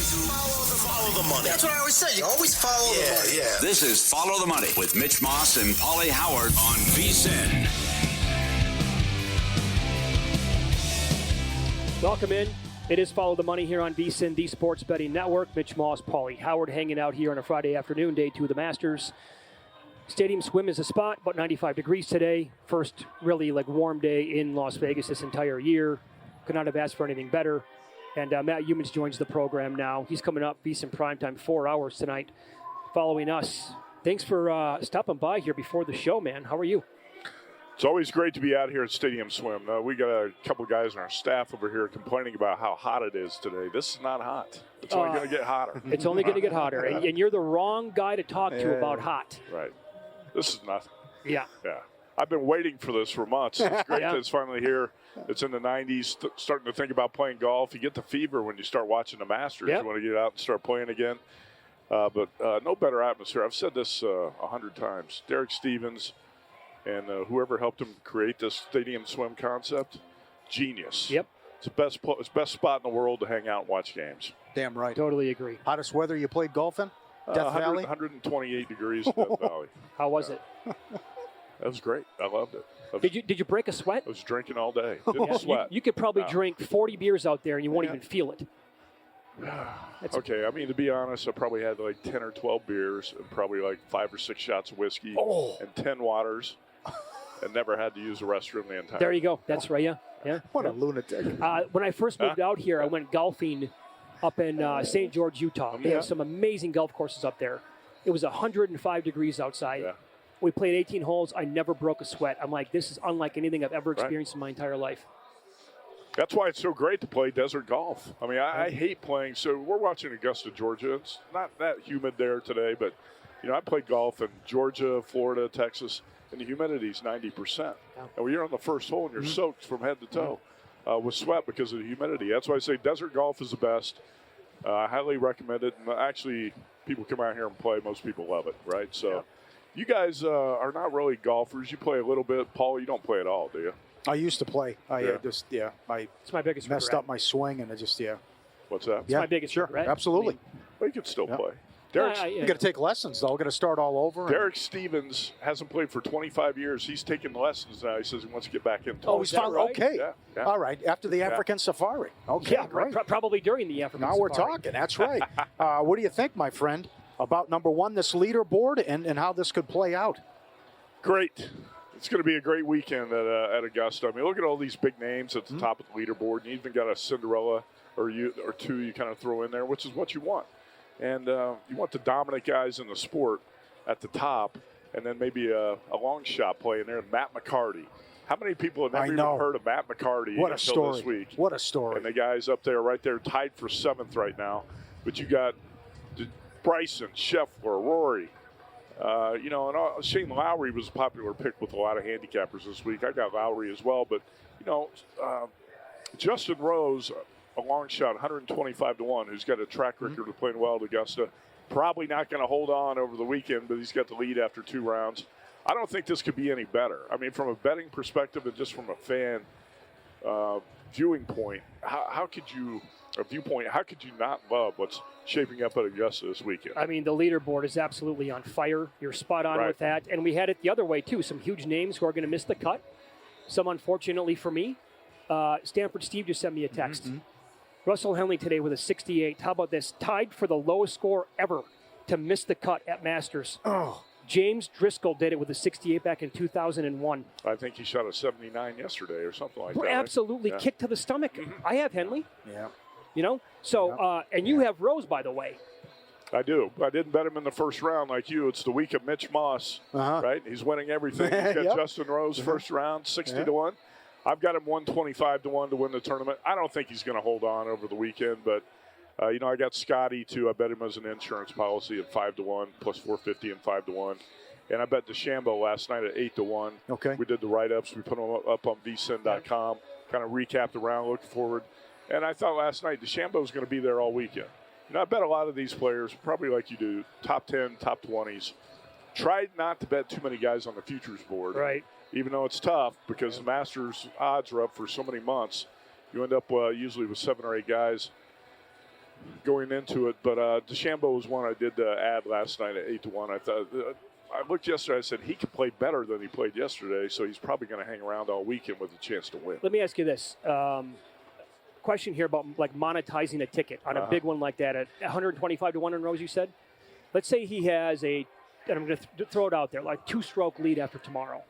Follow the money. That's what I always say. You always follow the money. Yeah. This is Follow the Money with Mitch Moss and Pauly Howard on VSiN. Welcome in. It is Follow the Money here on VSiN, the Sports Betting Network. Mitch Moss, Pauly Howard hanging out here on a Friday afternoon, day 2 of the Masters. Stadium swim is a spot, about 95 degrees today. First really warm day in Las Vegas this entire year. Could not have asked for anything better. And Matt Youmans joins the program now. He's coming up, VSiN Primetime, 4 hours tonight, following us. Thanks for stopping by here before the show, man. How are you? It's always great to be out here at Stadium Swim. We got a couple of guys on our staff over here complaining about how hot it is today. This is not hot. It's only going to get hotter. It's only going to get hotter. And you're the wrong guy to talk to about hot. Right. This is nothing. Yeah. I've been waiting for this for months. It's great that it's finally here. It's in the 90s, starting to think about playing golf. You get the fever when you start watching the Masters. Yep. You want to get out and start playing again. But no better atmosphere. I've said this 100 times. Derek Stevens and whoever helped him create this Stadium Swim concept, genius. Yep. It's the best spot in the world to hang out and watch games. Damn right. Totally agree. Hottest weather you played golf in? Death Valley? 128 degrees in Death Valley. How was it? That was great. I loved it. Did you break a sweat? I was drinking all day. Didn't sweat. You could probably drink 40 beers out there and you won't even feel it. Okay, I mean, to be honest, I probably had 10 or 12 beers and probably 5 or 6 shots of whiskey and 10 waters and never had to use the restroom the entire There you go. That's right, yeah. What a lunatic. When I first moved out here, I went golfing up in St. George, Utah. They have some amazing golf courses up there. It was 105 degrees outside. Yeah. We played 18 holes. I never broke a sweat. I'm like, this is unlike anything I've ever experienced in my entire life. That's why it's so great to play desert golf. I mean, I hate playing. So we're watching Augusta, Georgia. It's not that humid there today, but, I played golf in Georgia, Florida, Texas, and the humidity is 90%. Yeah. And when you're on the first hole and you're soaked from head to toe with sweat because of the humidity. That's why I say desert golf is the best. I highly recommend it. And actually, people come out here and play. Most people love it, right? So you guys are not really golfers. You play a little bit. Paul, you don't play at all, do you? I used to play. I it's my biggest messed regret. up my swing, and What's that? It's my biggest regret. Absolutely. Well, you can still play. You got to take lessons, though. Got to start all over. Derek Stevens hasn't played for 25 years. He's taking lessons now. He says he wants to get back into it. Oh, he's fine. right? Okay. Yeah. All right. After the African safari. Okay. Yeah, great. probably during the African Now safari. we're talking. That's right. What do you think, my friend, about number one, this leaderboard, and how this could play out? Great. It's going to be a great weekend at Augusta. I mean, look at all these big names at the top of the leaderboard. You even got a Cinderella or two you kind of throw in there, which is what you want. And you want the dominant guys in the sport at the top, and then maybe a long shot play in there. Matt McCarty. How many people have never even heard of Matt McCarty until this week? What a story. And the guy's up there, right there, tied for 7th right now. But you got Bryson, Scheffler, Rory. And Shane Lowry was a popular pick with a lot of handicappers this week. I got Lowry as well. But, Justin Rose, a long shot, 125-1, who's got a track record of playing well at Augusta. Probably not going to hold on over the weekend, but he's got the lead after 2 rounds. I don't think this could be any better. I mean, from a betting perspective and just from a fan viewing point, how could you not love what's shaping up at Augusta this weekend? I mean, the leaderboard is absolutely on fire. You're spot on with that. And we had it the other way, too. Some huge names who are going to miss the cut. Some, unfortunately for me. Stanford Steve just sent me a text. Russell Henley today with a 68. How about this? Tied for the lowest score ever to miss the cut at Masters. Oh. James Driscoll did it with a 68 back in 2001. I think he shot a 79 yesterday or something like that. Absolutely. Right? Kick to the stomach. I have Henley. Yeah. So, and you have Rose, by the way. I do. I didn't bet him in the first round like you. It's the week of Mitch Moss, right? He's winning everything. He's got Justin Rose first round, 60-1. I've got him 125-1 to win the tournament. I don't think he's going to hold on over the weekend, but I got Scotty too. I bet him as an insurance policy at 5-1 plus 450 and 5-1, and I bet DeChambeau last night at 8-1. Okay. We did the write-ups. We put them up on VSiN.com. Kind of recapped the round, looking forward, and I thought last night DeChambeau was going to be there all weekend. I bet a lot of these players, probably like you do, top 10, top 20s. Try not to bet too many guys on the futures board. Right. Even though it's tough because the Masters odds are up for so many months, you end up usually with 7 or 8 guys going into it, but DeChambeau was one I did add last night at 8-1. I thought I looked yesterday. I said he could play better than he played yesterday, so he's probably going to hang around all weekend with a chance to win. Let me ask you this. Question here about like monetizing a ticket on a big one like that at 125 to 1 in rows, you said? Let's say he has and I'm going to throw it out there, like 2-stroke lead after tomorrow.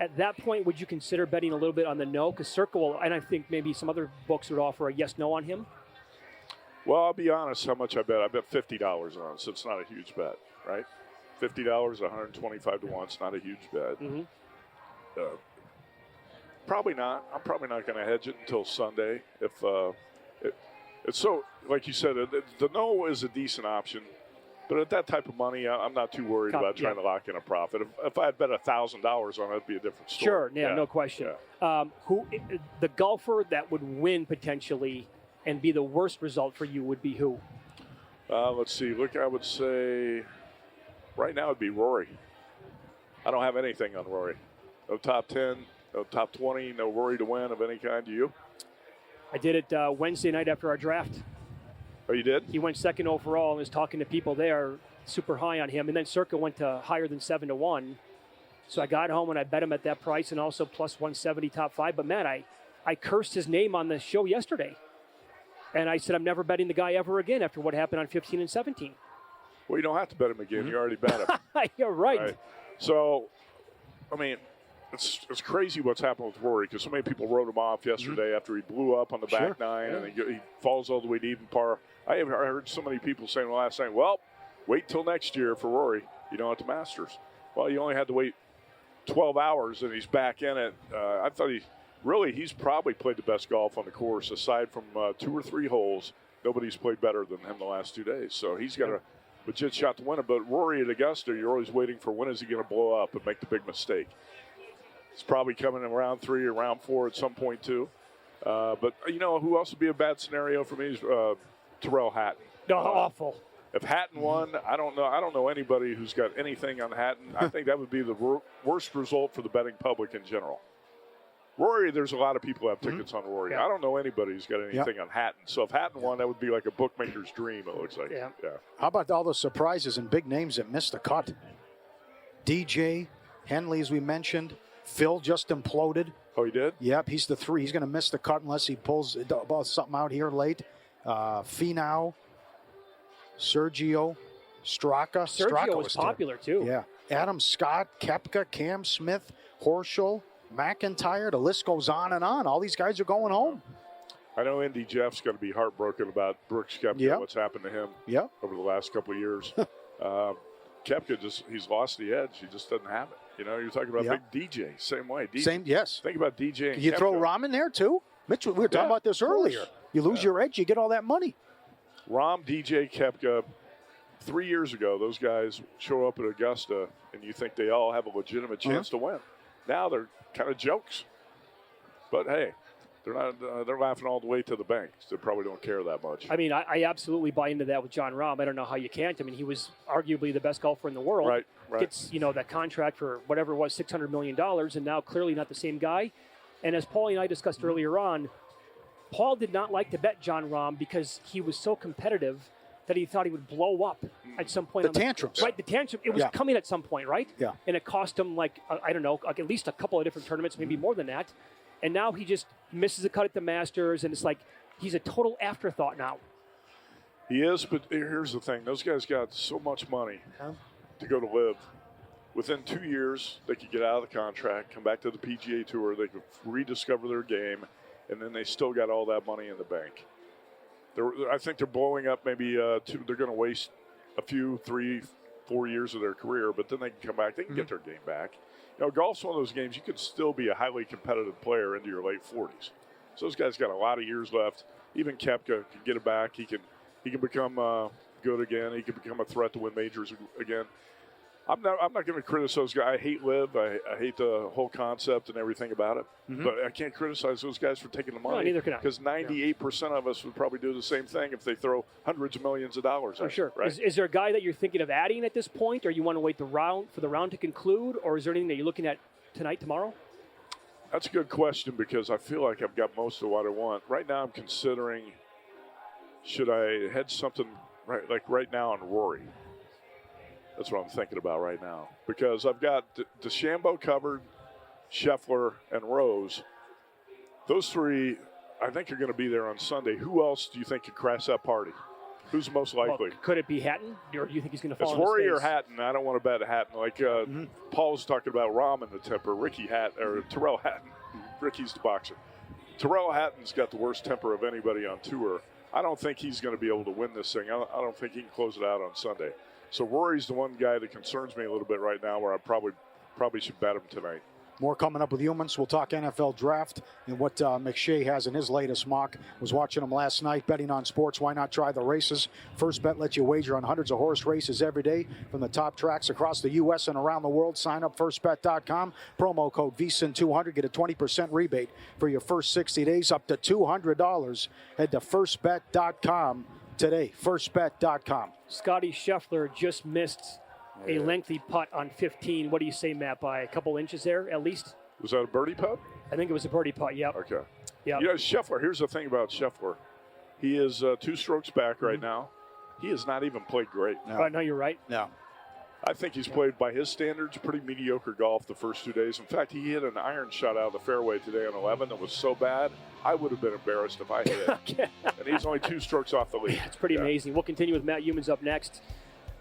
At that point, would you consider betting a little bit on the no? Because Circle, and I think maybe some other books would offer a yes-no on him. Well, I'll be honest how much I bet. I bet $50 on it, so it's not a huge bet, right? $50, 125 to 1. It's not a huge bet. Mm-hmm. Probably not. I'm probably not going to hedge it until Sunday. If it's so, like you said, the no is a decent option. But at that type of money, I'm not too worried about trying to lock in a profit. If I had bet $1,000 on it, it'd be a different story. Sure, yeah, no question. Yeah. The golfer that would win potentially and be the worst result for you would be who? Let's see. Look, I would say right now it'd be Rory. I don't have anything on Rory. No top 10, no top 20, no Rory to win of any kind. Do you? I did it Wednesday night after our draft. Oh, you did? He went second overall and was talking to people there super high on him. And then Circa went to higher than 7 to 1. So I got home and I bet him at that price and also plus 170 top 5. But, man, I cursed his name on the show yesterday. And I said I'm never betting the guy ever again after what happened on 15 and 17. Well, you don't have to bet him again. You already bet him. You're right. So, I mean, it's crazy what's happened with Rory because so many people wrote him off yesterday after he blew up on the back nine and he falls all the way to even par. I heard so many people saying last night, well, wait till next year for Rory, at the Masters. Well, you only had to wait 12 hours and he's back in it. I thought he's probably played the best golf on the course aside from 2 or 3 holes. Nobody's played better than him the last 2 days. So he's got a legit shot to win it. But Rory at Augusta, you're always waiting for when is he going to blow up and make the big mistake. It's probably coming in round 3 or round 4 at some point too. But who else would be a bad scenario for me is Tyrrell Hatton. Awful. If Hatton won, I don't know anybody who's got anything on Hatton. I think that would be the worst result for the betting public in general. Rory, there's a lot of people who have tickets on Rory. Yeah. I don't know anybody who's got anything on Hatton. So if Hatton won, that would be like a bookmaker's dream, it looks like. Yeah. How about all the surprises and big names that missed the cut? DJ, Henley, as we mentioned. Phil just imploded. Oh, he did? Yep, he's the 3. He's going to miss the cut unless he pulls something out here late. Finau, Sergio, Straka. Sergio was popular, too. Yeah. Adam Scott, Koepka, Cam Smith, Horschel, McIntyre. The list goes on and on. All these guys are going home. I know Indy Jeff's going to be heartbroken about Brooks Koepka, what's happened to him over the last couple of years. Koepka he's lost the edge. He just doesn't have it. You're talking about big DJ, same way. DJ. Yes. Think about DJ and You Koepka. throw Rahm in there, too? Mitch, we were talking about this earlier. You lose your edge, you get all that money. Rahm, DJ, Koepka, 3 years ago, those guys show up at Augusta, and you think they all have a legitimate chance to win. Now they're kind of jokes. But, hey, they're not. They're laughing all the way to the bank. They probably don't care that much. I mean, I absolutely buy into that with Jon Rahm. I don't know how you can't. I mean, he was arguably the best golfer in the world. Right. Gets, that contract for whatever it was, $600 million, and now clearly not the same guy. And as Pauly and I discussed earlier on, Paul did not like to bet Jon Rahm because he was so competitive that he thought he would blow up at some point. The tantrums. Right, the tantrum. It was coming at some point, right? Yeah. And it cost him, at least a couple of different tournaments, maybe more than that. And now he just misses a cut at the Masters, and it's like he's a total afterthought now. He is, but here's the thing. Those guys got so much money to go to live. Within 2 years, they could get out of the contract, come back to the PGA Tour, they could rediscover their game, and then they still got all that money in the bank. I think they're blowing up maybe they're going to waste a few, 3, 4 years of their career, but then they can come back. They can get their game back. Golf's one of those games you could still be a highly competitive player into your late 40s. So those guys got a lot of years left. Even Koepka can get it back. He can become good again. He can become a threat to win majors again. I'm not going to criticize those guys. I hate LIV. I hate the whole concept and everything about it. But I can't criticize those guys for taking the money. No, neither can I. Because 98% of us would probably do the same thing if they throw hundreds of millions of dollars at it. Sure. Right? Is there a guy that you're thinking of adding at this point, or you want to wait for the round to conclude, or is there anything that you're looking at tonight, tomorrow? That's a good question because I feel like I've got most of what I want. Right now I'm considering should I hedge something right now on Rory? That's what I'm thinking about right now. Because I've got DeChambeau covered, Scheffler, and Rose. Those three, I think, are going to be there on Sunday. Who else do you think could crash that party? Who's most likely? Well, could it be Hatton, or do you think he's going to fall? It's Rory or Hatton. I don't want to bet Hatton. Like Paul's talking about Rahm in the temper. Tyrrell Hatton. Ricky's the boxer. Tyrrell Hatton's got the worst temper of anybody on tour. I don't think he's going to be able to win this thing. I don't think he can close it out on Sunday. So Rory's the one guy that concerns me a little bit right now, where I probably should bet him tonight. More coming up with Youmans. We'll talk NFL draft and what McShay has in his latest mock. Was watching him last night, betting on sports. Why not try the races? First Bet lets you wager on hundreds of horse races every day from the top tracks across the U.S. and around the world. Sign up firstbet.com. Promo code VSiN200. Get a 20% rebate for your first 60 days, up to $200. Head to firstbet.com today. Firstbet.com. Scotty Scheffler just missed a lengthy putt on 15. What do you say, Matt? By a couple inches there, at least? Was that a birdie putt? I think it was a birdie putt, yep. Okay. Yep. Scheffler, here's the thing about Scheffler. He is 2 strokes back right now. He has not even played great. No, you're right. No. I think he's played, by his standards, pretty mediocre golf the first 2 days. In fact, he hit an iron shot out of the fairway today on 11 that was so bad, I would have been embarrassed if I hit it. Okay. And he's only 2 strokes off the lead. Yeah, it's pretty amazing. We'll continue with Matt Youmans up next.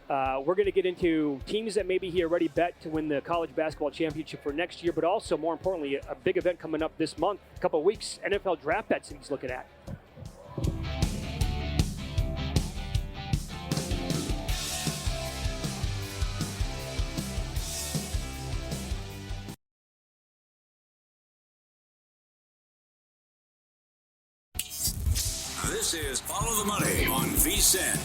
We're going to get into teams that maybe he already bet to win the college basketball championship for next year, but also, more importantly, a big event coming up this month, a couple of weeks, NFL draft bets he's looking at. This is Follow the Money on VSiN.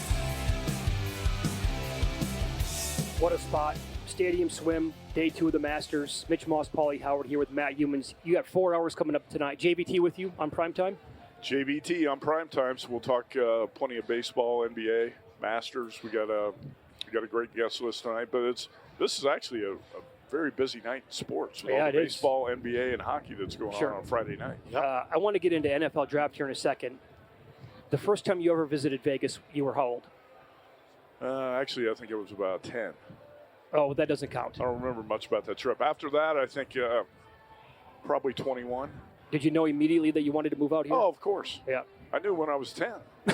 What a spot. Stadium Swim, day 2 of the Masters. Mitch Moss, Pauly Howard here with Matt Youmans. You got 4 hours coming up tonight. JVT with you on primetime? JVT on primetime, so we'll talk plenty of baseball, NBA, Masters. We got a great guest list tonight, but this is actually a very busy night in sports with all the baseball, NBA, and hockey that's going on Friday night. Yep. I want to get into NFL draft here in a second. The first time you ever visited Vegas, you were how old? Actually, I think it was about 10. Oh, that doesn't count. I don't remember much about that trip. After that, I think probably 21. Did you know immediately that you wanted to move out here? Oh, of course. Yeah. I knew when I was 10. I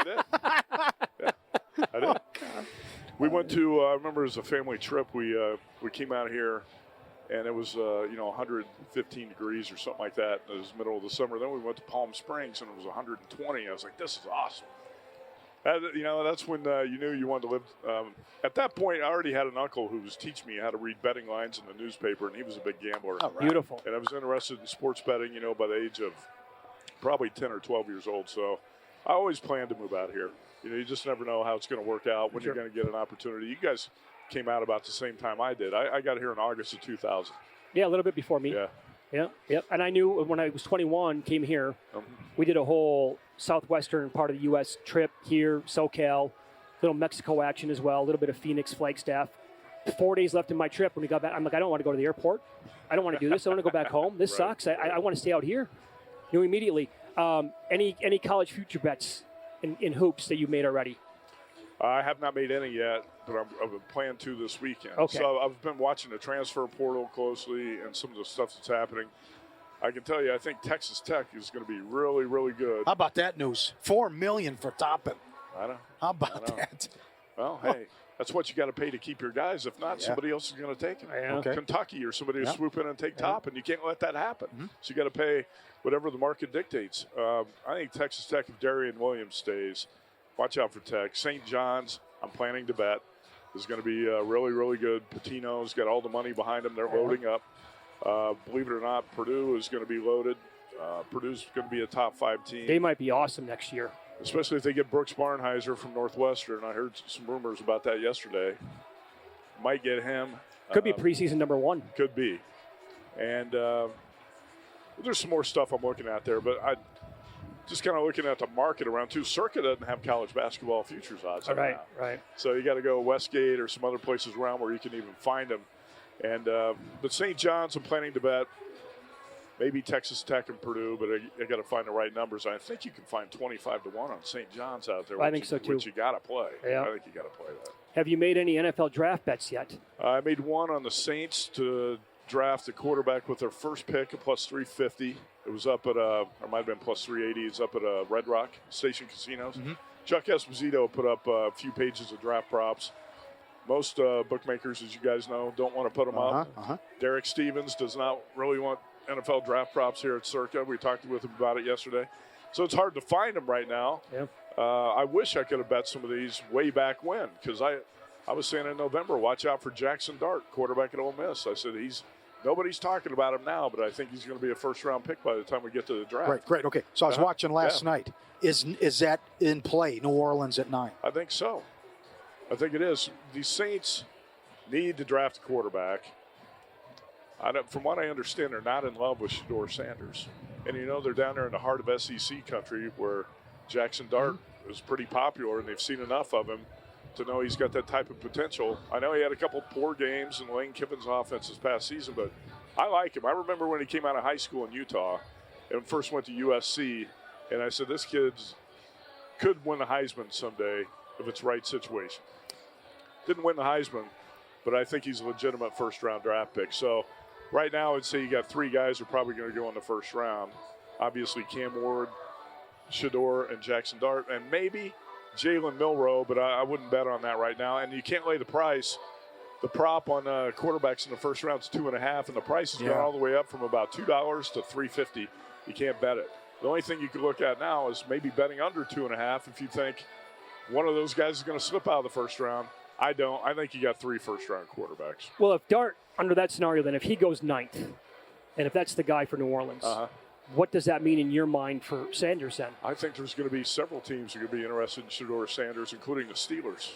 did. Yeah, I did. Oh, God. We went to, I remember it was a family trip. We came out here, and it was, 115 degrees or something like that. It was middle of the summer. Then we went to Palm Springs, and it was 120. I was like, this is awesome. That's when you knew you wanted to live. At that point, I already had an uncle who was teaching me how to read betting lines in the newspaper, and he was a big gambler. Oh, right. Beautiful. And I was interested in sports betting, by the age of probably 10 or 12 years old. So I always planned to move out here. You just never know how it's going to work out, when you're going to get an opportunity. You guys came out about the same time I did. I got here in August of 2000. Yeah, a little bit before me. Yeah. Yeah, yep. And I knew when I was 21, came here, we did a whole southwestern part of the U.S. trip here, SoCal, little Mexico action as well, a little bit of Phoenix, Flagstaff. 4 days left in my trip. When we got back, I'm like, I don't want to go to the airport. I don't want to do this. I want to go back home. This sucks. I want to stay out here. Immediately. Any college future bets in hoops that you've made already? I have not made any yet, but I've planning to this weekend. Okay. So I've been watching the transfer portal closely and some of the stuff that's happening. I can tell you, I think Texas Tech is going to be really, really good. How about that news? $4 million for Toppin. I know. How about that? Well, hey, that's what you got to pay to keep your guys. If not, somebody else is going to take it. Yeah. Okay. Kentucky or somebody will swoop in and take top, and you can't let that happen. Mm-hmm. So you got to pay whatever the market dictates. I think Texas Tech, if Darian Williams stays, watch out for Tech. St. John's, I'm planning to bet, is going to be really, really good. Patino's got all the money behind them. They're loading up. Believe it or not, Purdue is going to be loaded. Purdue's going to be a top 5 team. They might be awesome next year. Especially if they get Brooks Barnheiser from Northwestern. I heard some rumors about that yesterday. Might get him. Could be preseason number 1. Could be. And there's some more stuff I'm looking at there, but I just kind of looking at the market around too. Circa doesn't have college basketball futures odds. Right. So you got to go Westgate or some other places around where you can even find them. And but St. John's, I'm planning to bet. maybe Texas Tech and Purdue, but I got to find the right numbers. I think you can find 25-1 on St. John's out there. I think so too. Which you got to play. Yeah. I think you got to play that. Have you made any NFL draft bets yet? I made one on the Saints to draft a quarterback with their first pick at plus 350. It was up at or might have been plus 380. It's up at Red Rock Station Casinos. Mm-hmm. Chuck Esposito put up a few pages of draft props. Most bookmakers, as you guys know, don't want to put them up. Derek Stevens does not really want NFL draft props here at Circa. We talked with him about it yesterday. So it's hard to find them right now. Yeah. I wish I could have bet some of these way back when, because I was saying in November, watch out for Jackson Dart, quarterback at Ole Miss. I said nobody's talking about him now, but I think he's going to be a first-round pick by the time we get to the draft. Great. Okay, so I was watching last night. Is that in play, New Orleans at 9? I think so. I think it is. The Saints need to draft a quarterback. From what I understand, they're not in love with Shedeur Sanders. And, they're down there in the heart of SEC country where Jackson Dart is pretty popular, and they've seen enough of him to know he's got that type of potential. I know he had a couple poor games in Lane Kiffin's offense this past season, but I like him. I remember when he came out of high school in Utah and first went to USC, and I said, this kid could win the Heisman someday if it's right situation. Didn't win the Heisman, but I think he's a legitimate first-round draft pick. So right now I'd say you got 3 guys who are probably going to go in the first round. Obviously Cam Ward, Shedeur, and Jackson Dart, and maybe Jalen Milroe, but I wouldn't bet on that right now. And you can't lay the price. The prop on quarterbacks in the first round is 2.5, and the price has gone all the way up from about $2 to $3.50. You can't bet it. The only thing you could look at now is maybe betting under 2.5 if you think one of those guys is going to slip out of the first round. I don't. I think you got 3 first-round quarterbacks. Well, if Dart, under that scenario, then if he goes 9th, and if that's the guy for New Orleans, what does that mean in your mind for Sanders then? I think there's going to be several teams that are going to be interested in Shedeur Sanders, including the Steelers.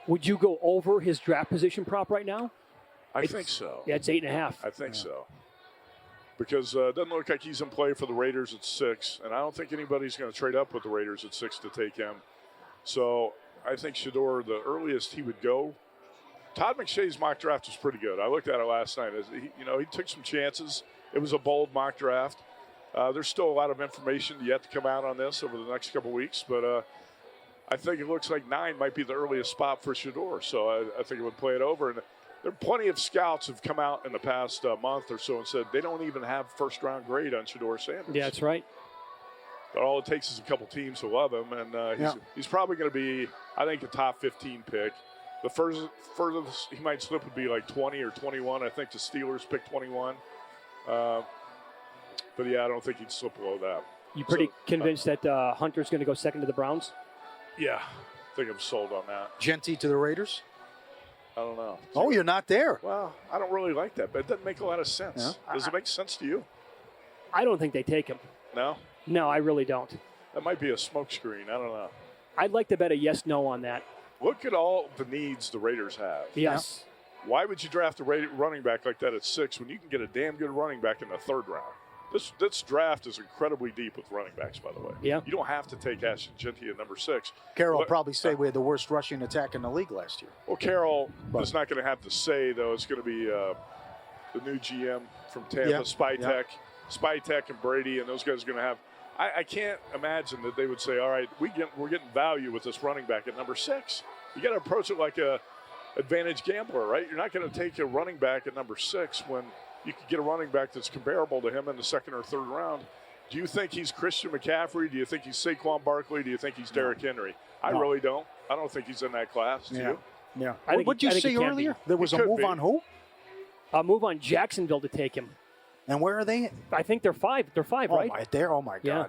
Would you go over his draft position prop right now? I think so. Yeah, it's 8.5. I think so. Because it doesn't look like he's in play for the Raiders at 6, and I don't think anybody's going to trade up with the Raiders at 6 to take him. So I think Shedeur, the earliest he would go. Todd McShay's mock draft was pretty good. I looked at it last night. He took some chances. It was a bold mock draft. There's still a lot of information yet to come out on this over the next couple weeks, but I think it looks like 9 might be the earliest spot for Shedeur. So I think it would play it over. And there are plenty of scouts who have come out in the past month or so and said they don't even have first-round grade on Shedeur Sanders. Yeah, that's right. But all it takes is a couple teams who love him, and he's probably going to be, I think, a top 15 pick. The furthest he might slip would be like 20 or 21. I think the Steelers picked 21. But, yeah, I don't think he'd slip below that. You pretty convinced that Hunter's going to go second to the Browns? Yeah, I think I'm sold on that. Genty to the Raiders? I don't know. Oh, you're not there. Well, I don't really like that, but it doesn't make a lot of sense. Yeah. Does it make sense to you? I don't think they take him. No? No, I really don't. That might be a smokescreen. I don't know. I'd like to bet a yes-no on that. Look at all the needs the Raiders have. Yes. Why would you draft a running back like that at 6 when you can get a damn good running back in the 3rd round? This draft is incredibly deep with running backs, by the way. Yeah. You don't have to take Ashton Genty at number 6. Carroll will probably say we had the worst rushing attack in the league last year. Well, Carroll is not going to have to say, though. It's going to be the new GM from Tampa, Spytek. Spytek and Brady, and those guys are going to have – I can't imagine that they would say, all right, we're getting value with this running back at number 6. You got to approach it like a advantage gambler, right? You're not going to take a running back at number 6 when – you could get a running back that's comparable to him in the 2nd or 3rd round. Do you think he's Christian McCaffrey? Do you think he's Saquon Barkley? Do you think he's Derrick Henry? I really don't. I don't think he's in that class. Do you? Yeah. What did you say earlier? There was a move on who? A move on Jacksonville to take him. And where are they? I think they're 5. They're 5, right? Oh, my God. Yeah.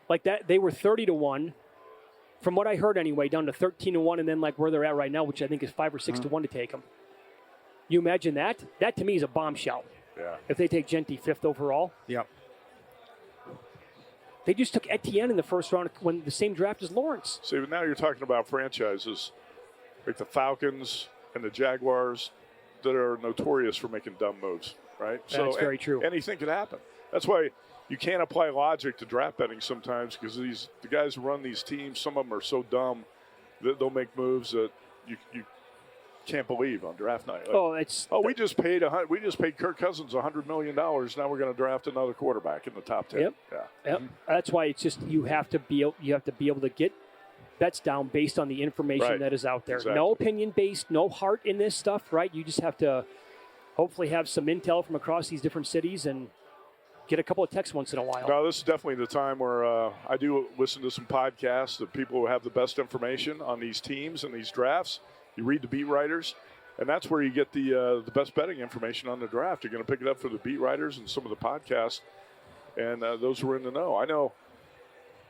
Like that, they were 30-1. From what I heard anyway, down to 13-1, and then like where they're at right now, which I think is 5 or 6-1 to take him. You imagine that? That to me is a bombshell. Yeah. If they take Genty 5th overall. Yep. They just took Etienne in the 1st round when the same draft as Lawrence. See, but now you're talking about franchises like the Falcons and the Jaguars that are notorious for making dumb moves, right? That's very true. Anything could happen. That's why you can't apply logic to draft betting sometimes, because the guys who run these teams, some of them are so dumb that they'll make moves that can't believe on draft night. We just paid Kirk Cousins $100 million. Now we're going to draft another quarterback in the top 10. Yep. Yeah. Yep. That's why it's just you have to be able to get bets down based on the information that is out there. Exactly. No opinion based, no heart in this stuff, right? You just have to hopefully have some intel from across these different cities and get a couple of texts once in a while. No, this is definitely the time where I do listen to some podcasts of people who have the best information on these teams and these drafts. You read the beat writers, and that's where you get the best betting information on the draft. You're going to pick it up for the beat writers and some of the podcasts, and those who are in the know. I know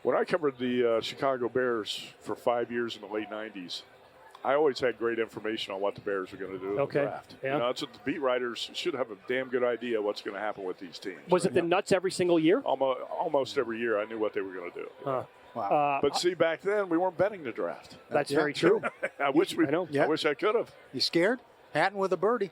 when I covered the Chicago Bears for 5 years in the late 90s, I always had great information on what the Bears were going to do in the draft. Yeah. That's what the beat writers should have a damn good idea what's going to happen with these teams. Was it the nuts every single year? Almost every year I knew what they were going to do. Wow. But see, back then we weren't betting the draft. That's very true. I wish I could have. You scared? Hatton with a birdie.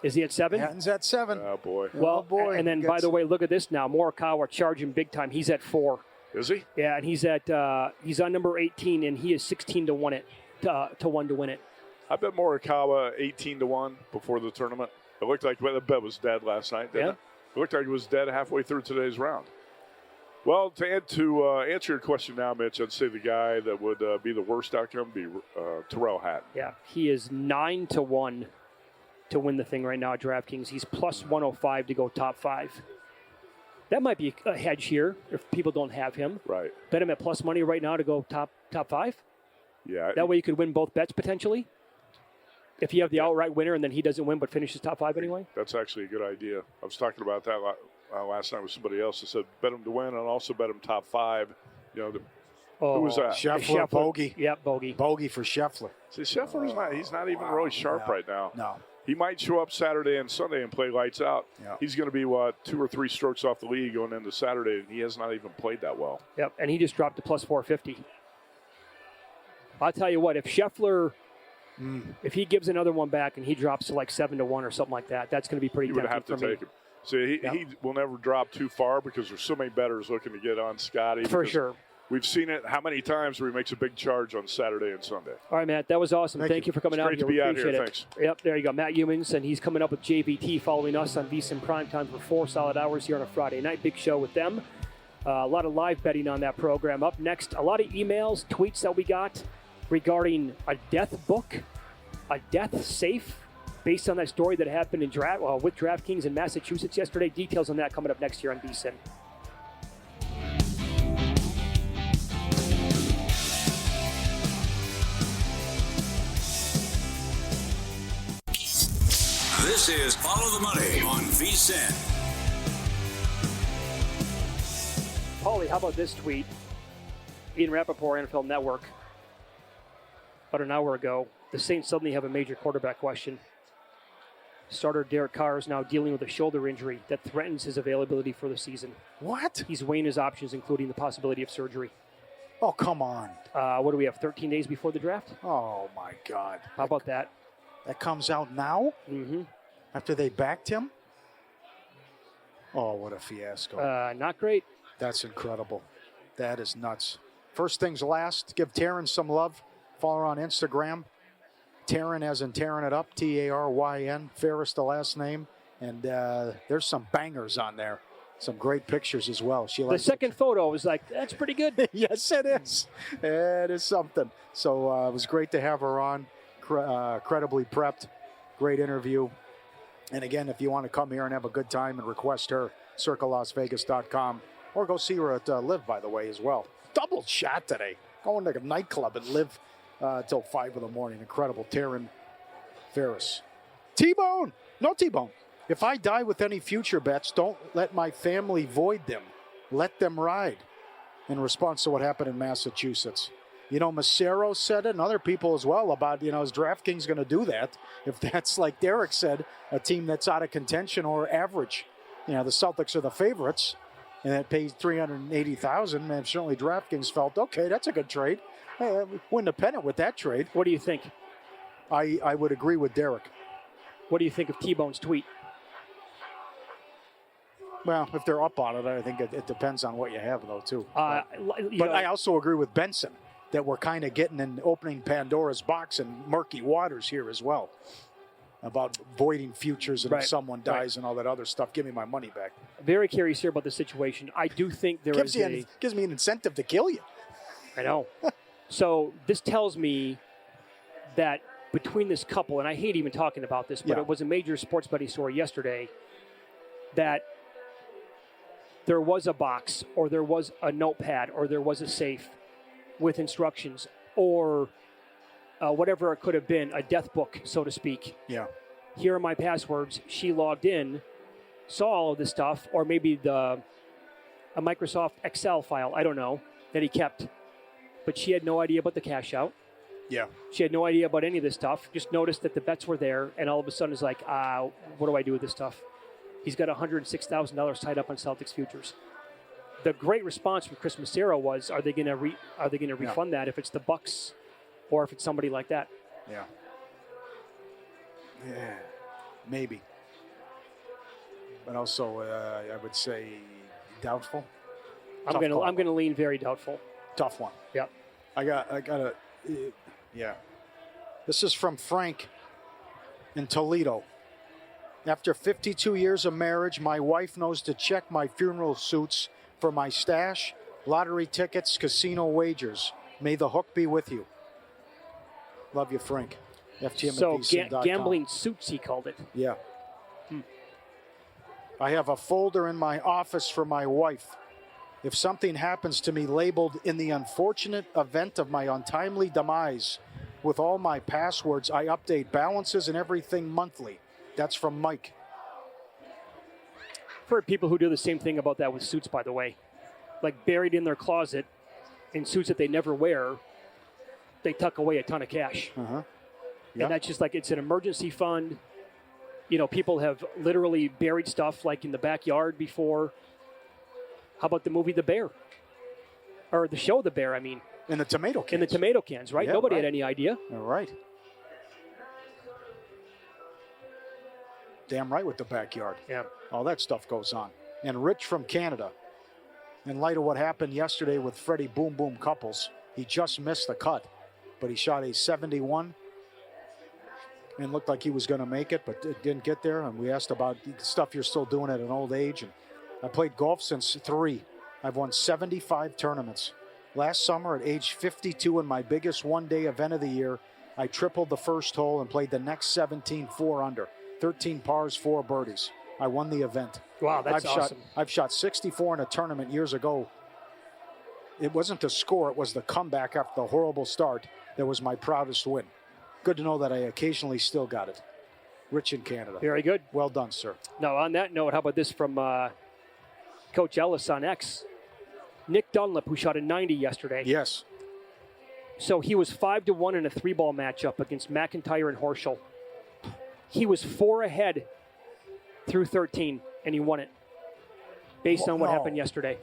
Is he at 7? Hatton's at 7. Oh, boy. Well, and then, by the way, look at this now. Morikawa charging big time. He's at 4. Is he? Yeah, and he's on number 18, and he is 16 to 1 to 1 to win it. I bet Morikawa 18 to 1 before the tournament. It looked like the bet was dead last night, didn't it? It looked like it was dead halfway through today's round. Well, to answer your question now, Mitch, I'd say the guy that would be the worst outcome would be Tyrrell Hatton. Yeah, he is 9 to 1 to win the thing right now at DraftKings. He's plus 105 to go top 5. That might be a hedge here if people don't have him. Right. Bet him at plus money right now to go top 5. Yeah. That way you could win both bets potentially. If you have the outright winner and then he doesn't win but finishes top 5 anyway. That's actually a good idea. I was talking about that last night with somebody else that said bet him to win and also bet him top 5. Who was that? Scheffler, bogey. Yep, bogey. Bogey for Scheffler. See, Scheffler's he's not even really sharp right now. No. He might show up Saturday and Sunday and play lights out. Yeah. He's going to be, 2 or 3 strokes off the lead going into Saturday, and he has not even played that well. Yep, and he just dropped to plus 450. I'll tell you what, if Scheffler, if he gives another one back and he drops to like 7 to 1 or something like that, that's going to be pretty tempting for me. You would have to take him. So he will never drop too far because there's so many bettors looking to get on Scotty. For sure. We've seen it how many times where he makes a big charge on Saturday and Sunday. All right, Matt, that was awesome. Thank you for coming out here. Great to be out here. Appreciate it. Thanks. Yep, there you go. Matt Youmans, and he's coming up with JVT following us on VSiN Primetime for 4 solid hours here on a Friday night. Big show with them. A lot of live betting on that program. Up next, a lot of emails, tweets that we got regarding a death book, a death safe, based on that story that happened in with DraftKings in Massachusetts yesterday. Details on that coming up next year on VSiN. This is Follow the Money on VSiN. Pauly, how about this tweet? Ian Rappaport, NFL Network. About an hour ago, the Saints suddenly have a major quarterback question. Starter Derek Carr is now dealing with a shoulder injury that threatens his availability for the season. What? He's weighing his options, including the possibility of surgery. Oh, come on. What do we have, 13 days before the draft? Oh, my God. How about that? That comes out now? Mm-hmm. After they backed him? Oh, what a fiasco. Not great. That's incredible. That is nuts. First things last, give Taryn some love. Follow her on Instagram. Taryn as in tearing it up, Taryn, Ferris the last name. And there's some bangers on there. Some great pictures as well. She likes the second photo was like, that's pretty good. Yes, it is. It is something. So it was great to have her on. Credibly prepped. Great interview. And again, if you want to come here and have a good time and request her, circlelasvegas.com. Or go see her at Live, by the way, as well. Double shot today. Going to a nightclub at Live till 5 in the morning. Incredible. Taryn Ferris. T-Bone. No T-Bone. If I die with any future bets, don't let my family void them. Let them ride. In response to what happened in Massachusetts. Massero said it, and other people as well about, is DraftKings going to do that? If that's, like Derek said, a team that's out of contention or average. The Celtics are the favorites, and it pays $380,000. And certainly DraftKings felt, okay, that's a good trade. Win the pennant with that trade. What do you think? I would agree with Derek. What do you think of T-Bone's tweet? Well, if they're up on it, I think it depends on what you have, though, too. I also agree with Benson. that we're kind of getting and opening Pandora's box and murky waters here as well about voiding futures and if someone dies and all that other stuff. Give me my money back. Very curious here about the situation. I do think gives me an incentive to kill you. I know. So this tells me that between this couple, and I hate even talking about this, but it was a major sports betting story yesterday, that there was a box or there was a notepad or there was a safe with instructions or whatever it could have been, a death book, so to speak. Yeah. Here are my passwords. She logged in, saw all of this stuff, or maybe a Microsoft Excel file, I don't know, that he kept. But she had no idea about the cash out. Yeah. She had no idea about any of this stuff. Just noticed that the bets were there, and all of a sudden is like, what do I do with this stuff? He's got $106,000 tied up on Celtics futures. The great response from Chris Massero was, are they going to refund that if it's the Bucks or if it's somebody like that? Yeah. Yeah. Maybe. But also, I would say doubtful. I'm going to lean very doubtful. Tough one. Yep. I got a. Yeah. This is from Frank in Toledo. After 52 years of marriage, my wife knows to check my funeral suits for my stash, lottery tickets, casino wagers. May the hook be with you. Love you, Frank. So gambling suits, he called it. Yeah. I have a folder in my office for my wife. If something happens to me labeled in the unfortunate event of my untimely demise, with all my passwords, I update balances and everything monthly. That's from Mike. For people who do the same thing about that with suits, by the way. Like buried in their closet in suits that they never wear, they tuck away a ton of cash. Uh-huh. Yep. And that's just like it's an emergency fund. You know, people have literally buried stuff like in the backyard before. How about the movie The Bear? Or the show The Bear, I mean. In the tomato cans. In the tomato cans, right? Yeah, Nobody had any idea. All right. Damn right with the backyard. Yeah. All that stuff goes on. And Rich from Canada, in light of what happened yesterday with Freddie Boom Boom Couples, he just missed the cut, but he shot a 71 and looked like he was going to make it, but it didn't get there. And we asked about stuff you're still doing at an old age. And I played golf since 3. I've won 75 tournaments. Last summer at age 52 in my biggest one-day event of the year, I tripled the first hole and played the next 17 4 under. 13 pars, 4 birdies. I won the event. Wow, that's awesome. I've shot 64 in a tournament years ago. It wasn't the score, it was the comeback after the horrible start that was my proudest win. Good to know that I occasionally still got it. Rich in Canada. Very good. Well done, sir. Now, on that note, how about this from Coach Ellis on X? Nick Dunlap, who shot a 90 yesterday. Yes. So he was 5-1 in a 3-ball matchup against McIntyre and Horschel. He was 4 ahead through 13, and he won it based on what happened yesterday.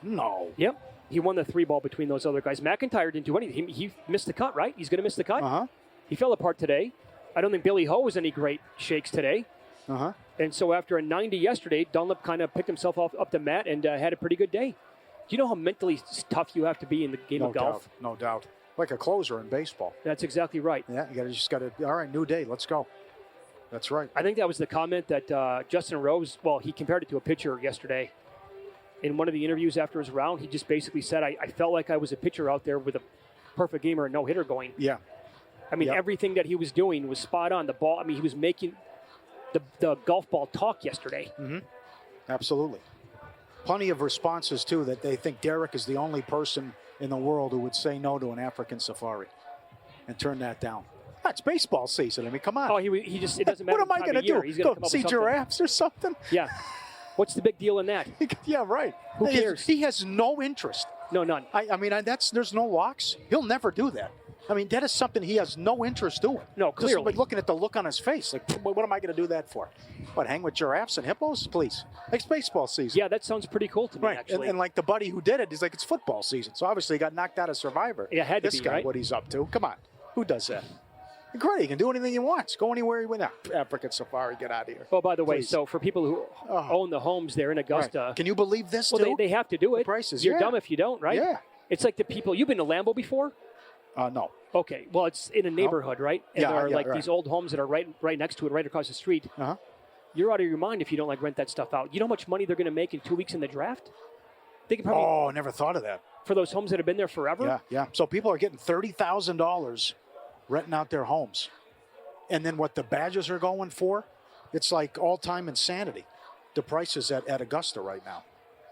No. Yep. He won the 3-ball between those other guys. McIntyre didn't do anything. He missed the cut, right? He's going to miss the cut. Uh-huh. He fell apart today. I don't think Billy Ho was any great shakes today. Uh-huh. And so after a 90 yesterday, Dunlap kind of picked himself up the mat and had a pretty good day. Do you know how mentally tough you have to be in the game of golf? No doubt. Like a closer in baseball. That's exactly right. Yeah, you just got to, all right, new day, let's go. That's right. I think that was the comment that Justin Rose, well, he compared it to a pitcher yesterday. In one of the interviews after his round, he just basically said, I felt like I was a pitcher out there with a perfect game or a no-hitter going. Yeah. I mean, everything that he was doing was spot on. The ball, I mean, he was making the golf ball talk yesterday. Mm-hmm. Absolutely. Plenty of responses, too, that they think Derek is the only person in the world who would say no to an African safari and turn that down. That's baseball season. I mean, come on. Oh, he just, it doesn't matter. What am I going to do? He's gonna Go see giraffes or something? Yeah. What's the big deal in that? Yeah, right. Who cares? He has no interest. No, none. I mean, there's no locks. He'll never do that. I mean, that is something he has no interest doing. No, clearly. Just like looking at the look on his face. Like, what am I going to do that for? What, hang with giraffes and hippos? Please. It's baseball season. Yeah, that sounds pretty cool to me, actually. And like the buddy who did it, he's like, it's football season. So obviously he got knocked out of Survivor. Yeah, had to this be, guy, right? what he's up to. Come on. Who does that? Great. He can do anything he wants. Go anywhere he wants. African safari, get out of here. Oh, by the way, Please. so for people who own the homes there in Augusta. Right. Can you believe this, well, too? they have to do it. The prices, You're dumb if you don't, right? Yeah. It's like the people. You've been to Lambeau before? No. Okay. Well, it's in a neighborhood, right? And there are right. these old homes that are right next to it, right across the street. Uh-huh. You're out of your mind if you don't rent that stuff out. You know how much money they're going to make in 2 weeks in the draft? They could probably. Oh, I never thought of that. For those homes that have been there forever? Yeah. So people are getting $30,000 renting out their homes. And then what the Badgers are going for, it's like all-time insanity. The prices at Augusta right now.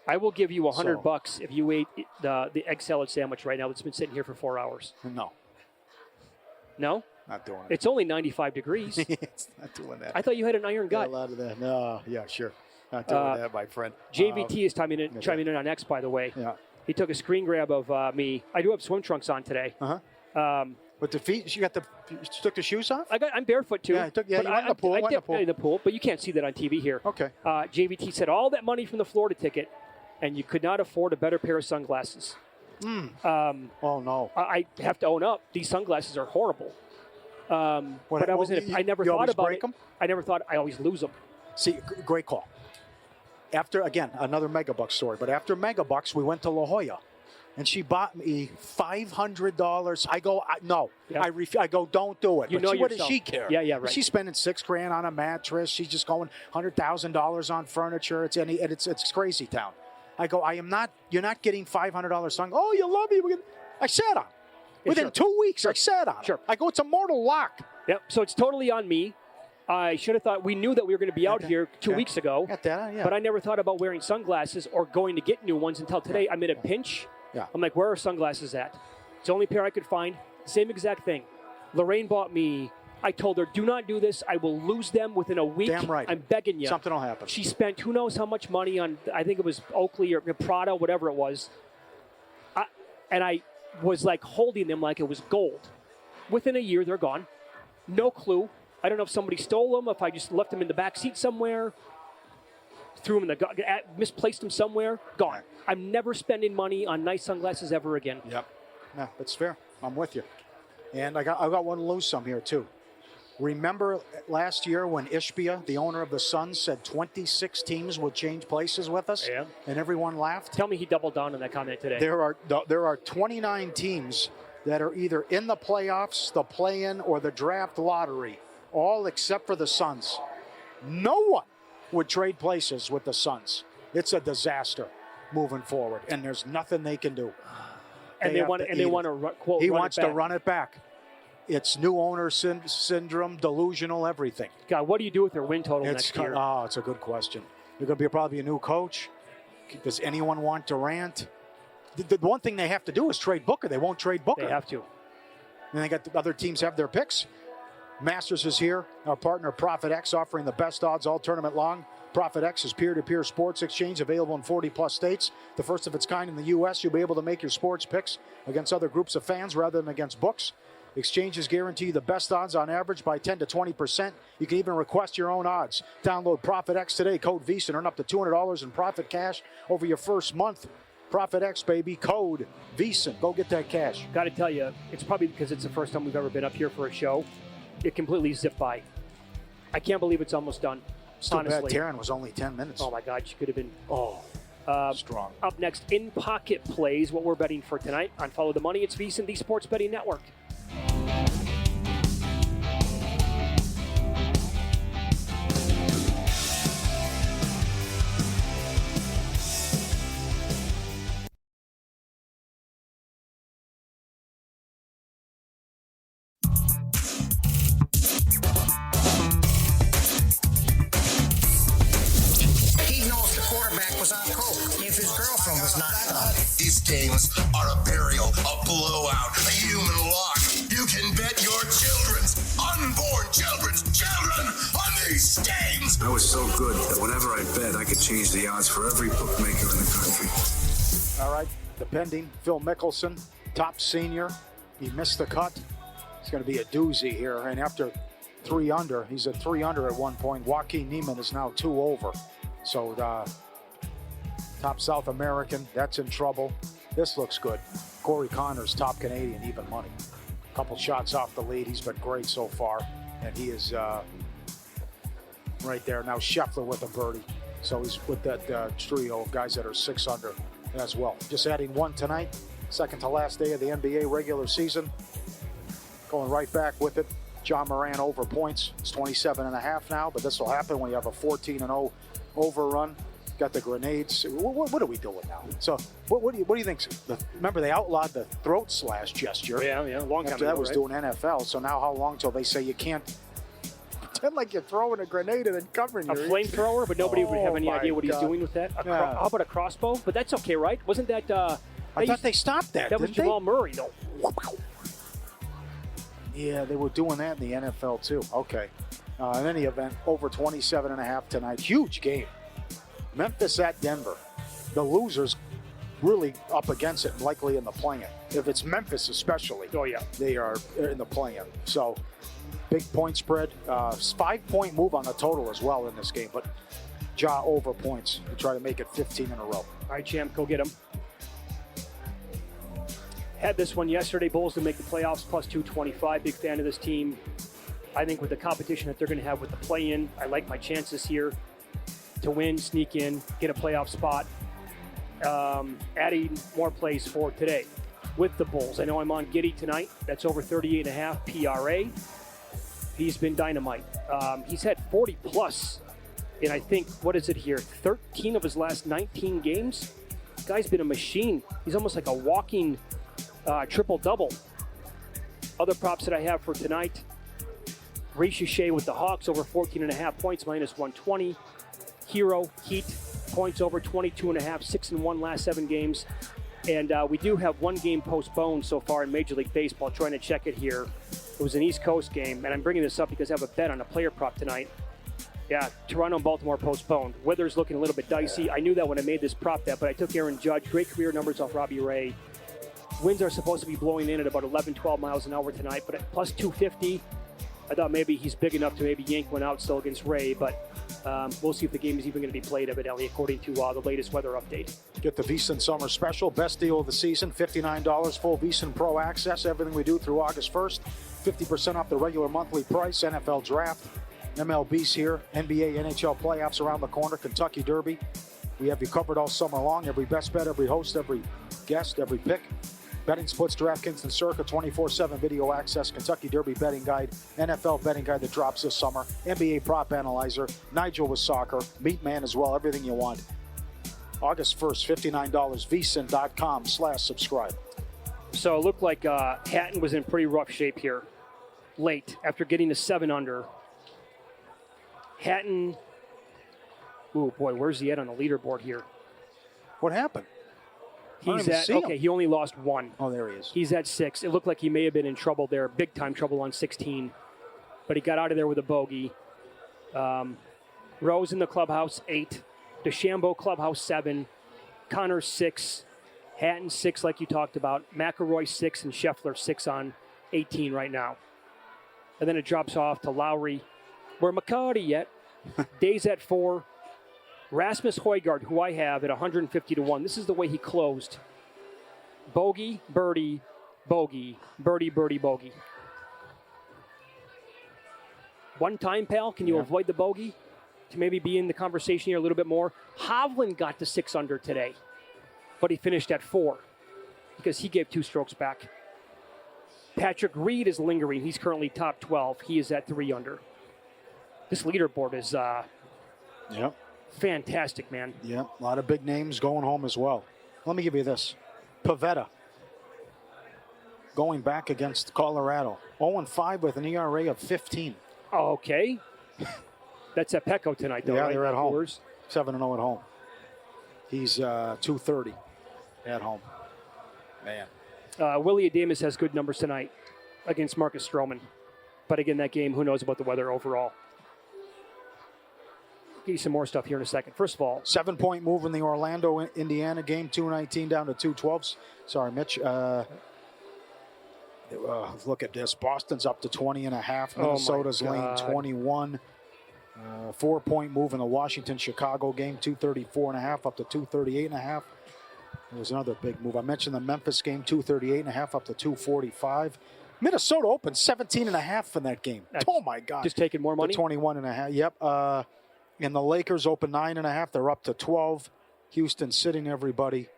I will give you $100 if you ate the egg salad sandwich right now that's been sitting here for 4 hours. No? Not doing it. It's only 95 degrees. It's not doing that. I thought you had an iron gut. A lot of that. No, yeah, sure. Not doing that, my friend. JVT is chiming in on X, by the way. Yeah. He took a screen grab of me. I do have swim trunks on today. Uh-huh. With the feet, you took the shoes off? I'm barefoot too. Yeah, you went in the pool. I dipped in the pool, but you can't see that on TV here. Okay. JVT said all that money from the Florida ticket, and you could not afford a better pair of sunglasses. Oh, no. I have to own up. These sunglasses are horrible. But I never thought about break it. them? I never thought I always lose them. See, great call. After, again, another Megabucks story, but after Megabucks, we went to La Jolla. And she bought me $500. I go, no. Yeah. I go, don't do it. What does she care? Yeah, right. She's spending $6,000 on a mattress. She's just going $100,000 on furniture. It's crazy town. I go, you're not getting $500 song. Oh, you love me. I sat on. Within 2 weeks, I sat on. Sure. I go, it's a mortal lock. Yep. So it's totally on me. I should have thought we knew that we were going to be out here 2 weeks ago. Got that, yeah. But I never thought about wearing sunglasses or going to get new ones until today. I'm in a pinch. Yeah. I'm like, where are sunglasses at? It's the only pair I could find. Same exact thing. Lorraine bought me. I told her, do not do this. I will lose them within a week. Damn right. I'm begging you. Something will happen. She spent who knows how much money on, I think it was Oakley or Prada, whatever it was. And I was like holding them like it was gold. Within a year, they're gone. No clue. I don't know if somebody stole them, if I just left them in the back seat somewhere, threw them misplaced them somewhere, gone. I'm never spending money on nice sunglasses ever again. Yep. Yeah, that's fair. I'm with you. And I got one to lose some here, too. Remember last year when Ishbia, the owner of the Suns, said 26 teams would change places with us? Yeah. And everyone laughed? Tell me he doubled down on that comment today. There are 29 teams that are either in the playoffs, the play-in, or the draft lottery, all except for the Suns. No one would trade places with the Suns. It's a disaster moving forward, and there's nothing they can do. They want to quote. He wants to run it back. It's new owner syndrome, delusional, everything. God, what do you do with their win total next year? Oh, it's a good question. You're going to be probably a new coach. Does anyone want Durant? The one thing they have to do is trade Booker. They won't trade Booker. They have to. And they got the other teams have their picks. Masters is here. Our partner, Profit X, offering the best odds all tournament long. Profit X is peer-to-peer sports exchange available in 40-plus states. The first of its kind in the U.S. You'll be able to make your sports picks against other groups of fans rather than against books. Exchanges guarantee the best odds on average by 10 to 20%. You can even request your own odds. Download Profit X today, code VSiN, earn up to $200 in profit cash over your first month. Profit X, baby, code VSiN. Go get that cash. Got to tell you, it's probably because it's the first time we've ever been up here for a show. It completely zipped by. I can't believe it's almost done. Honestly. Too bad Taryn was only 10 minutes. Oh, my God. She could have been. Strong. Up next, In Pocket plays what we're betting for tonight on Follow the Money. It's VSiN, the Sports Betting Network. These games are a burial, a blowout, a human lock. You can bet your unborn children's children on these games. I was so good that whenever I bet, I could change the odds for every bookmaker in the country. All right, depending, Phil Mickelson, top senior. He missed the cut. It's going to be a doozy here. And after 3 under, he's at 3 under at one point. Joaquin Niemann is now 2 over. So top South American, that's in trouble. This looks good. Corey Connors, top Canadian, even money. Couple shots off the lead. He's been great so far. And he is right there. Now Scheffler with a birdie. So he's with that trio of guys that are 6 under as well. Just adding 1 tonight. Second to last day of the NBA regular season. Going right back with it. John Moran over points. It's 27.5 now, but this will happen when you have a 14-0 overrun. Got the grenades. What are we doing now? So, what do you think? Remember, they outlawed the throat slash gesture. Yeah, long time after ago, that was right? doing NFL. So now, how long till they say you can't pretend like you're throwing a grenade and then covering a your flamethrower, but nobody would have any my idea what he's God. doing with that. Yeah. How about a crossbow? But that's okay, right? Wasn't that? I thought they stopped that. That was didn't Jamal Murray, though. Yeah, they were doing that in the NFL too. Okay. In any event, over 27.5 tonight. Huge game. Memphis at Denver. The losers really up against it, likely in the play-in. If it's Memphis especially, Oh yeah. they are in the play-in. So, big point spread. 5-point move on the total as well in this game. But Ja over points to try to make it 15 in a row. All right, champ, go get him. Had this one yesterday. Bulls to make the playoffs plus 225. Big fan of this team. I think with the competition that they're going to have with the play-in, I like my chances here to win, sneak in, get a playoff spot. Adding more plays for today with the Bulls. I know I'm on Giddy tonight. That's over 38.5 PRA. He's been dynamite. He's had 40 plus in, I think, what is it here? 13 of his last 19 games. Guy's been a machine. He's almost like a walking triple-double. Other props that I have for tonight. Shea with the Hawks over 14.5 points, minus 120. Hero, Heat, points over 22.5, 6-1 last 7 games. And we do have one game postponed so far in Major League Baseball. Trying to check it here. It was an East Coast game, and I'm bringing this up because I have a bet on a player prop tonight. Yeah, Toronto and Baltimore postponed. Weather's looking a little bit dicey. I knew that when I made this prop bet, but I took Aaron Judge. Great career numbers off Robbie Ray. Winds are supposed to be blowing in at about 11, 12 miles an hour tonight, but at plus 250, I thought maybe he's big enough to maybe yank one out still against Ray, but we'll see if the game is even going to be played, evidently, according to the latest weather update. Get the VSiN Summer Special. Best deal of the season, $59, full VSiN Pro access. Everything we do through August 1st. 50% off the regular monthly price. NFL Draft. MLB's here. NBA, NHL playoffs around the corner. Kentucky Derby. We have you covered all summer long. Every best bet, every host, every guest, every pick. Betting splits, DraftKings and Circa, 24/7 video access, Kentucky Derby betting guide, NFL betting guide that drops this summer, NBA prop analyzer, Nigel with soccer, Meat Man as well, everything you want. August 1st, $59, vsin.com/subscribe. So it looked like Hatton was in pretty rough shape here late after getting a 7 under. Hatton, oh boy, where's he at on the leaderboard here? What happened? He's at, okay, he only lost 1. Oh, there he is. He's at 6. It looked like he may have been in trouble there, big time trouble on 16. But he got out of there with a bogey. Rose in the clubhouse, 8. DeChambeau clubhouse, 7. Connor, 6. Hatton, 6, like you talked about. McElroy, 6, and Scheffler, 6 on 18 right now. And then it drops off to Lowry. Where McCarty at? Days at 4. Rasmus Højgaard, who I have at 150-1. This is the way he closed. Bogey, birdie, bogey, birdie, birdie, bogey. One time, pal, can you avoid the bogey to maybe be in the conversation here a little bit more? Hovland got to 6 under today, but he finished at 4 because he gave 2 strokes back. Patrick Reed is lingering. He's currently top 12. He is at 3 under. This leaderboard is fantastic, man. Yeah, a lot of big names going home as well. Let me give you this. Pavetta going back against Colorado. 0-5 with an ERA of 15. Oh, okay. That's at Petco tonight, though, Yeah, right? they're at home. Brewers. 7-0 at home. He's 230 at home. Man. Willie Adames has good numbers tonight against Marcus Stroman. But again, that game, who knows about the weather overall. Give you some more stuff here in a second. First of all, 7-point move in the Orlando, Indiana game, 219 down to 212. Sorry, Mitch. Look at this. Boston's up to 20.5. Minnesota's laying 21. 4-point move in the Washington-Chicago game, 234.5 up to 238.5. There's another big move. I mentioned the Memphis game, 238.5 up to 245. Minnesota opened 17.5 in that game. Oh my God! Just taking more money. 21.5. Yep. And the Lakers open 9.5. They're up to 12. Houston sitting everybody.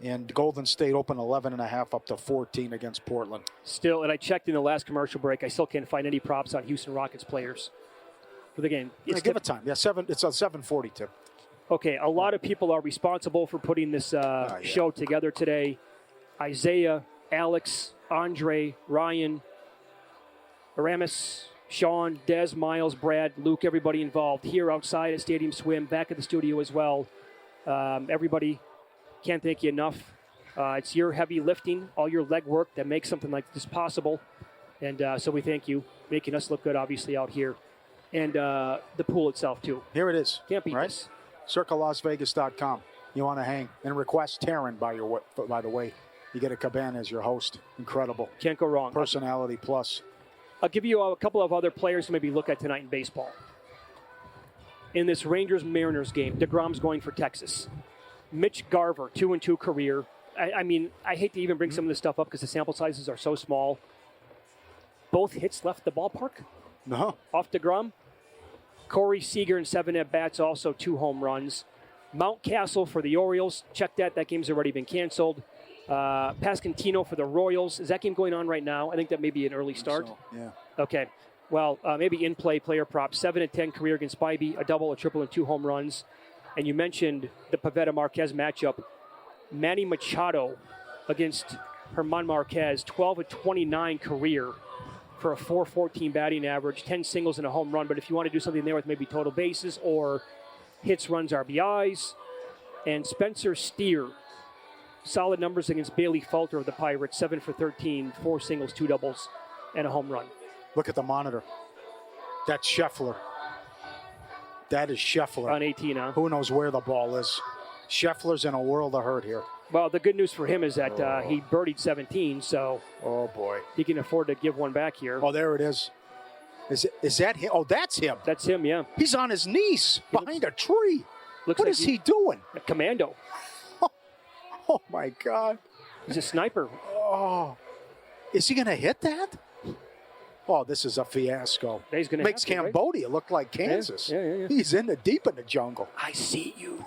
And Golden State opened 11.5 up to 14 against Portland. Still, and I checked in the last commercial break, I still can't find any props on Houston Rockets players for the game. Give it time. Yeah, it's a 7:40 tip. Okay, a lot of people are responsible for putting this show together today. Isaiah, Alex, Andre, Ryan, Aramis, Sean, Des, Miles, Brad, Luke, everybody involved here outside at Stadium Swim, back at the studio as well. Everybody, can't thank you enough. It's your heavy lifting, all your leg work that makes something like this possible. And so we thank you, making us look good, obviously, out here. And the pool itself, too. Here it is. Can't beat this. CircleLasVegas.com. You want to hang and request Taryn, by the way. You get a cabana as your host. Incredible. Can't go wrong. Personality plus. I'll give you a couple of other players to maybe look at tonight in baseball. In this Rangers-Mariners game, DeGrom's going for Texas. Mitch Garver, 2-2 career. I mean, I hate to even bring some of this stuff up because the sample sizes are so small. Both hits left the ballpark. No. Off DeGrom. Corey Seager in 7 at-bats, also 2 home runs. Mountcastle for the Orioles. Check that. That game's already been canceled. Pasquantino for the Royals. Is that game going on right now? I think that may be an early start. So, yeah. Okay. Well, maybe in-play player prop. 7-10 career against Spivey. A double, a triple, and 2 home runs. And you mentioned the Pivetta-Marquez matchup. Manny Machado against Herman Marquez. 12-29 career for a .414 batting average. 10 singles and a home run. But if you want to do something there with maybe total bases or hits, runs, RBIs. And Spencer Steer. Solid numbers against Bailey Falter of the Pirates. 7-13, 4 singles, 2 doubles, and a home run. Look at the monitor. That's Scheffler. That is Scheffler. On 18, huh? Who knows where the ball is? Scheffler's in a world of hurt here. Well, the good news for him is that he birdied 17, so oh boy, he can afford to give one back here. Oh, there it is. Is that him? Oh, that's him. That's him, yeah. He's on his knees behind a tree. What is he doing? A commando. Oh, my God. He's a sniper. Oh. Is he going to hit that? Oh, this is a fiasco. He's gonna Makes Cambodia look like Kansas. Yeah. He's deep in the jungle. I see you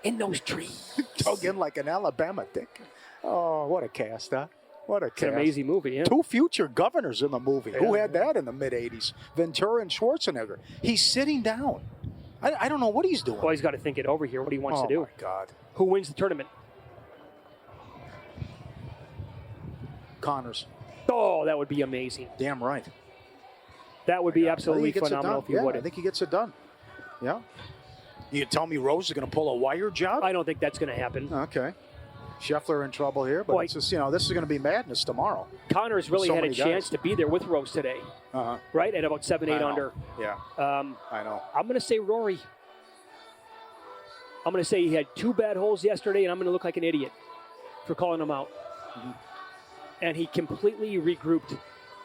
in those trees. Dug in like an Alabama dick. Oh, what a cast, huh? What a It's an amazing movie, yeah. 2 future governors in the movie. Yeah. Who had that in the mid-'80s? Ventura and Schwarzenegger. He's sitting down. I don't know what he's doing. Well, he's got to think it over here, what he wants to do. Oh, my God. Who wins the tournament? Connors. Oh, that would be amazing. Damn right. That would be absolutely phenomenal if you would. I think he gets it done. Yeah. You tell me Rose is going to pull a wire job? I don't think that's going to happen. Okay. Scheffler in trouble here, but it's just, this is going to be madness tomorrow. Connors really had a chance to be there with Rose today, right? At about 7-8 under. Yeah. I know. I'm going to say Rory. I'm going to say he had 2 bad holes yesterday, and I'm going to look like an idiot for calling him out. Mm-hmm. And he completely regrouped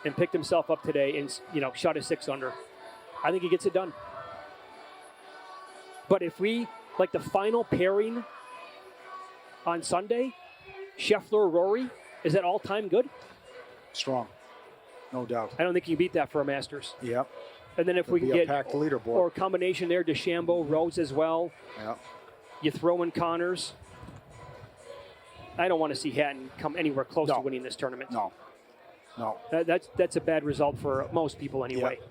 and picked himself up today and, shot a 6 under. I think he gets it done. But if we, like the final pairing on Sunday, Scheffler, Rory, is that all-time good? Strong. No doubt. I don't think you can beat that for a Masters. Yep. And then if we can get packed leaderboard. Or a combination there, DeChambeau, Rose as well. Yep. You throw in Connors. I don't want to see Hatton come anywhere close to winning this tournament. No. That's a bad result for most people anyway. Yep.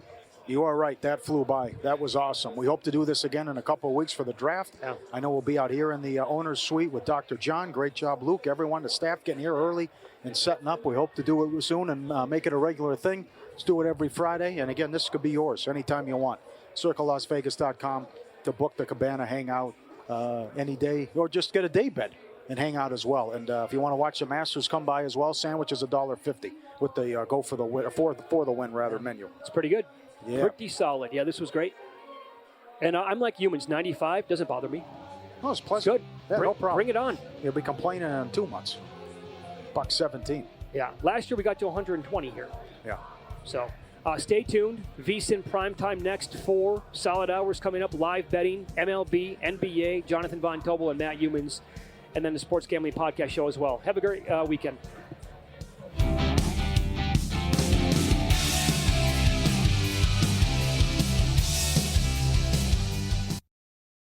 You are right. That flew by. That was awesome. We hope to do this again in a couple of weeks for the draft. Yeah. I know we'll be out here in the owner's suite with Dr. John. Great job, Luke. Everyone, the staff getting here early and setting up. We hope to do it soon and make it a regular thing. Let's do it every Friday. And again, this could be yours anytime you want. CircleLasVegas.com to book the cabana, hang out any day, or just get a day bed and hang out as well. And if you want to watch the Masters, come by as well. Sandwich is $1.50 with the go for the win, for the win menu. It's pretty good. Yeah. Pretty solid. Yeah, this was great. And I'm like Youmans, 95 doesn't bother me. Oh, it's pleasant. Good. Yeah, no problem. Bring it on. You'll be complaining in 2 months. $1.17. Yeah. Last year we got to 120 here. Yeah. So stay tuned. VSiN primetime next. 4 solid hours coming up. Live betting, MLB, NBA, Jonathan Von Tobel and Matt Youmans. And then the Sports Gambling Podcast show as well. Have a great weekend.